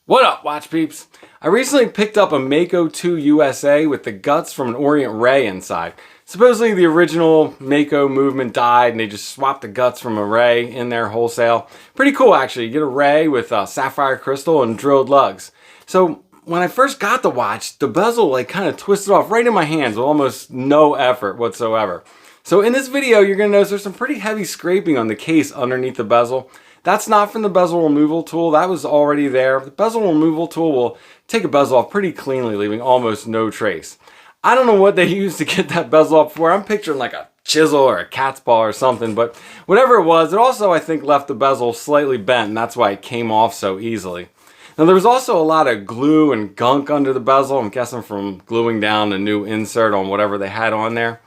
What up, watch peeps? I recently picked up a Mako II USA with the guts from an Orient Ray inside. Supposedly the original Mako movement died and they just swapped the guts from a Ray in there wholesale. Pretty cool actually. You get a Ray with sapphire crystal and drilled lugs. So when I first got the watch, the bezel kind of twisted off right in my hands with almost no effort whatsoever. So in this video you're going to notice there's some pretty heavy scraping on the case underneath the bezel. That's not from the bezel removal tool, that was already there. The bezel removal tool will take a bezel off pretty cleanly, leaving almost no trace. I don't know what they used to get that bezel off for. I'm picturing like a chisel or a cat's paw or something, but whatever it was, it also I think left the bezel slightly bent, and that's why it came off so easily. Now there was also a lot of glue and gunk under the bezel, I'm guessing from gluing down the new insert on whatever they had on there.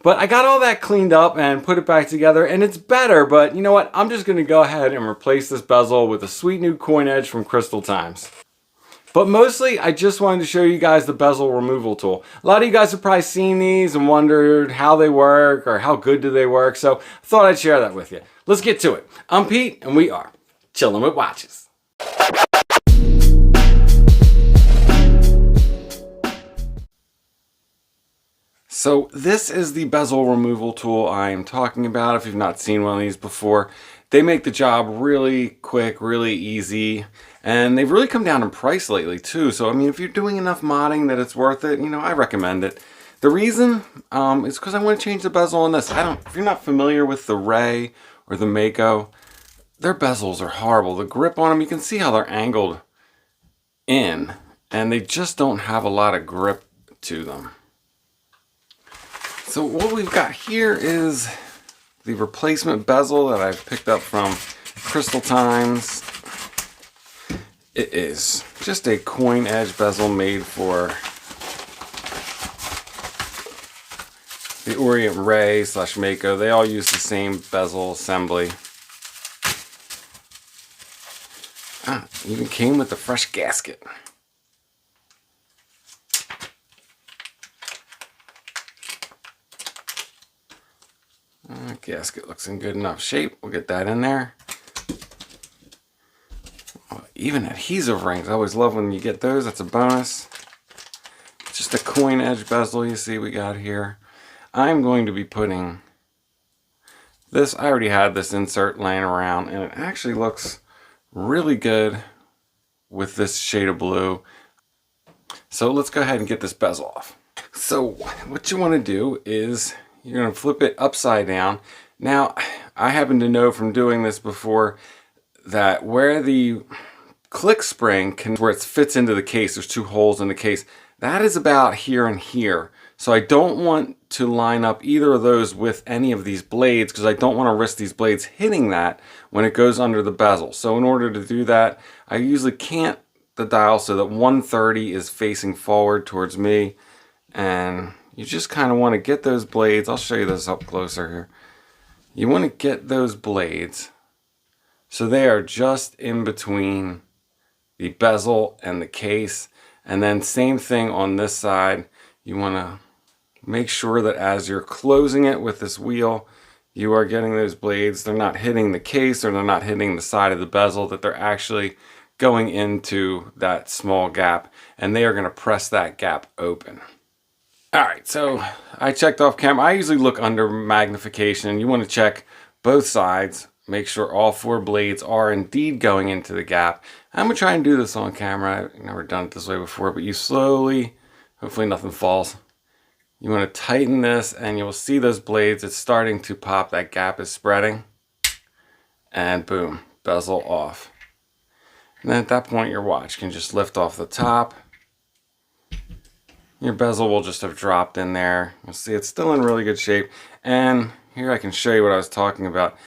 But I got all that cleaned up and put it back together and it's better, but you know what? I'm just gonna go ahead and replace this bezel with a sweet new coin edge from Crystal Times. But mostly, I just wanted to show you guys the bezel removal tool. A lot of you guys have probably seen these and wondered how they work or how good do they work, so I thought I'd share that with you. Let's get to it. I'm Pete and we are Chillin' with Watches. So this is the bezel removal tool I am talking about. If you've not seen one of these before, they make the job really quick, really easy, and they've really come down in price lately too. So I mean, if you're doing enough modding that it's worth it, you know, I recommend it. The reason is because I want to change the bezel on this. If you're not familiar with the Ray or the Mako, their bezels are horrible. The grip on them, you can see how they're angled in, and they just don't have a lot of grip to them. So what we've got here is the replacement bezel that I've picked up from Crystal Times. It is just a coin edge bezel made for the Orient Ray / Mako. They all use the same bezel assembly. Even came with a fresh gasket. Gasket looks in good enough shape. We'll get that in there. Oh, even adhesive rings. I always love when you get those. That's a bonus. Just a coin edge bezel you see we got here. I'm going to be putting this. I already had this insert laying around and it actually looks really good with this shade of blue. So let's go ahead and get this bezel off. So what you want to do is you're going to flip it upside down. Now, I happen to know from doing this before that where the click spring where it fits into the case, there's two holes in the case, that is about here and here. So I don't want to line up either of those with any of these blades because I don't want to risk these blades hitting that when it goes under the bezel. So in order to do that, I usually cant the dial so that 130 is facing forward towards me, and you just kind of want to get those blades. I'll show you this up closer here. You want to get those blades so they are just in between the bezel and the case. And then same thing on this side. You want to make sure that as you're closing it with this wheel, you are getting those blades. They're not hitting the case or they're not hitting the side of the bezel, that they're actually going into that small gap and they are going to press that gap open. Alright, so I checked off camera. I usually look under magnification. You want to check both sides, make sure all four blades are indeed going into the gap. I'm going to try and do this on camera. I've never done it this way before, but you slowly, hopefully nothing falls. You want to tighten this and you'll see those blades. It's starting to pop. That gap is spreading. And boom, bezel off. And then at that point your watch can just lift off the top. Your bezel will just have dropped in there. You'll see it's still in really good shape. And here I can show you what I was talking about.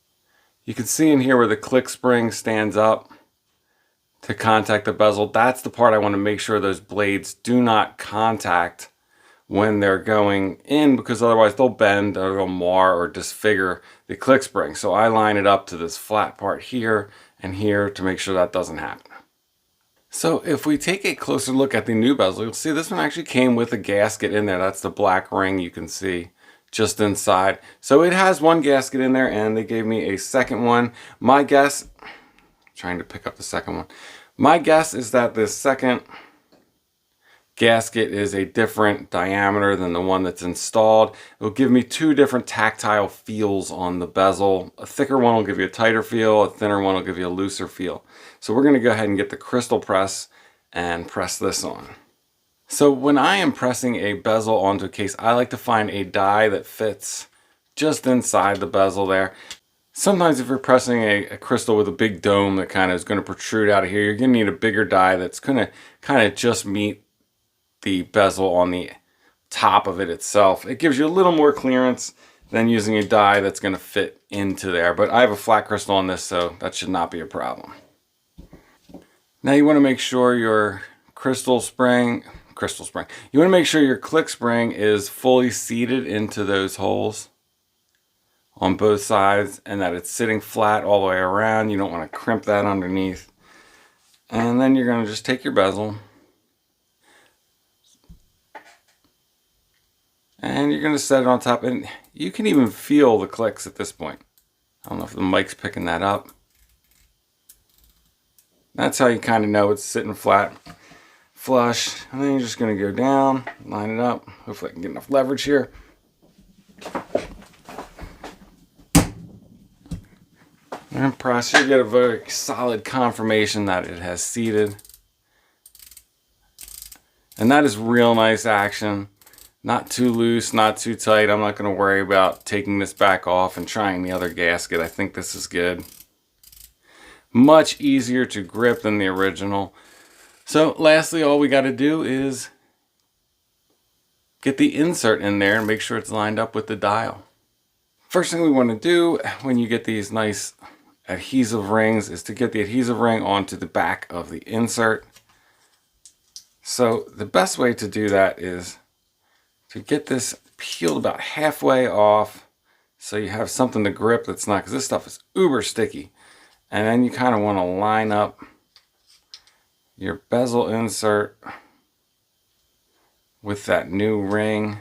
You can see in here where the click spring stands up to contact the bezel. That's the part I want to make sure those blades do not contact when they're going in, because otherwise they'll bend or they'll mar or disfigure the click spring. So I line it up to this flat part here and here to make sure that doesn't happen. So if we take a closer look at the new bezel, you'll see this one actually came with a gasket in there. That's the black ring you can see just inside. So it has one gasket in there and they gave me a second one. My guess, trying to pick up the second one. My guess is that this second gasket is a different diameter than the one that's installed. It'll give me two different tactile feels on the bezel. A thicker one will give you a tighter feel, a thinner one will give you a looser feel. So we're going to go ahead and get the crystal press and press this on. So when I am pressing a bezel onto a case, I like to find a die that fits just inside the bezel there. Sometimes if you're pressing a crystal with a big dome that kind of is going to protrude out of here, you're going to need a bigger die that's going to kind of just meet the bezel on the top of it itself. It gives you a little more clearance than using a die that's going to fit into there. But I have a flat crystal on this, so that should not be a problem. Now you want to make sure your you want to make sure your click spring is fully seated into those holes on both sides and that it's sitting flat all the way around. You don't want to crimp that underneath. And then you're going to just take your bezel and you're going to set it on top, and you can even feel the clicks at this point. I don't know if the mic's picking that up. That's how you kind of know it's sitting flat, flush. And then you're just going to go down, line it up. Hopefully I can get enough leverage here. And press. You get a very solid confirmation that it has seated. And that is real nice action. Not too loose, not too tight. I'm not going to worry about taking this back off and trying the other gasket. I think this is good. Much easier to grip than the original. So lastly, all we got to do is get the insert in there and make sure it's lined up with the dial. First thing we want to do when you get these nice adhesive rings is to get the adhesive ring onto the back of the insert. So the best way to do that is to get this peeled about halfway off so you have something to grip that's not, because this stuff is uber sticky. And then you kind of want to line up your bezel insert with that new ring.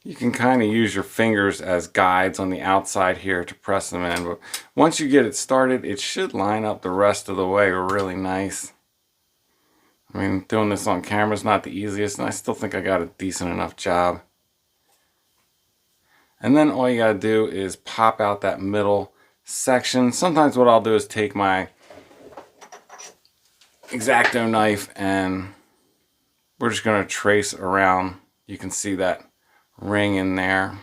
You can kind of use your fingers as guides on the outside here to press them in. But once you get it started, it should line up the rest of the way really nice. I mean, doing this on camera is not the easiest, and I still think I got a decent enough job. And then all you gotta do is pop out that middle section. Sometimes what I'll do is take my X-Acto knife and we're just gonna trace around. You can see that ring in there,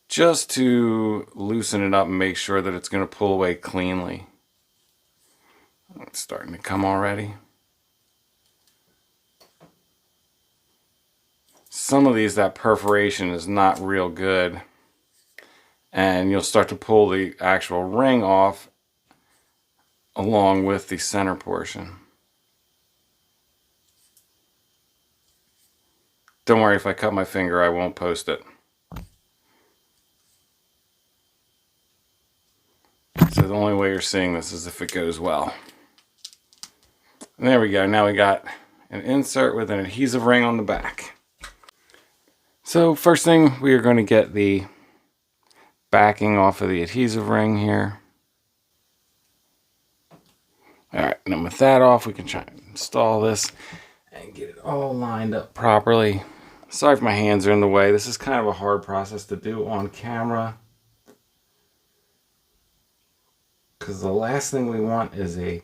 just to loosen it up and make sure that it's gonna pull away cleanly. It's starting to come already. Some of these, that perforation is not real good, and you'll start to pull the actual ring off along with the center portion. Don't worry, if I cut my finger, I won't post it. So the only way you're seeing this is if it goes well. And there we go. Now we got an insert with an adhesive ring on the back. So first thing, we are going to get the backing off of the adhesive ring here. Alright, and then with that off, we can try and install this and get it all lined up properly. Sorry if my hands are in the way. This is kind of a hard process to do on camera, because the last thing we want is a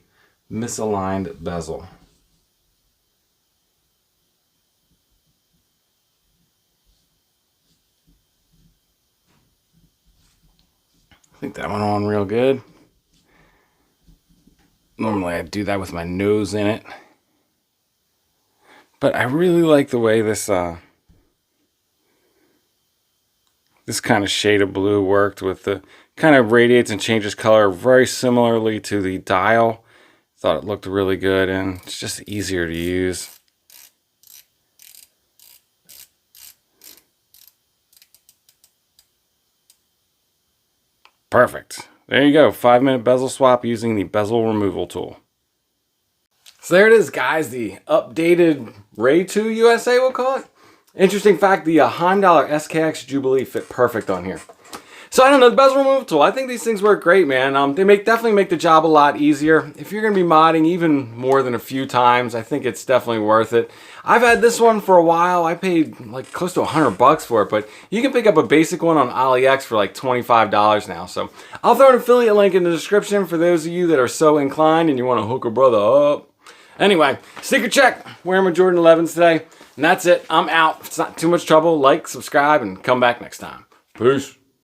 misaligned bezel. I think that went on real good. Normally I'd do that with my nose in it, but I really like the way this this kind of shade of blue worked with the kind of radiates and changes color very similarly to the dial. Thought it looked really good, and it's just easier to use. Perfect. There you go. 5-minute bezel swap using the bezel removal tool. So there it is, guys. The updated Ray 2 USA, we'll call it. Interesting fact, the Heimdallr SKX Jubilee fit perfect on here. So I don't know, the bezel removal tool, I think these things work great, man. They definitely make the job a lot easier. If you're going to be modding even more than a few times, I think it's definitely worth it. I've had this one for a while. I paid like close to $100 for it, but you can pick up a basic one on AliEx for like $25 now. So I'll throw an affiliate link in the description for those of you that are so inclined and you want to hook a brother up. Anyway, sneaker check. Wearing my Jordan 11s today. And that's it. I'm out. If it's not too much trouble, like, subscribe, and come back next time. Peace.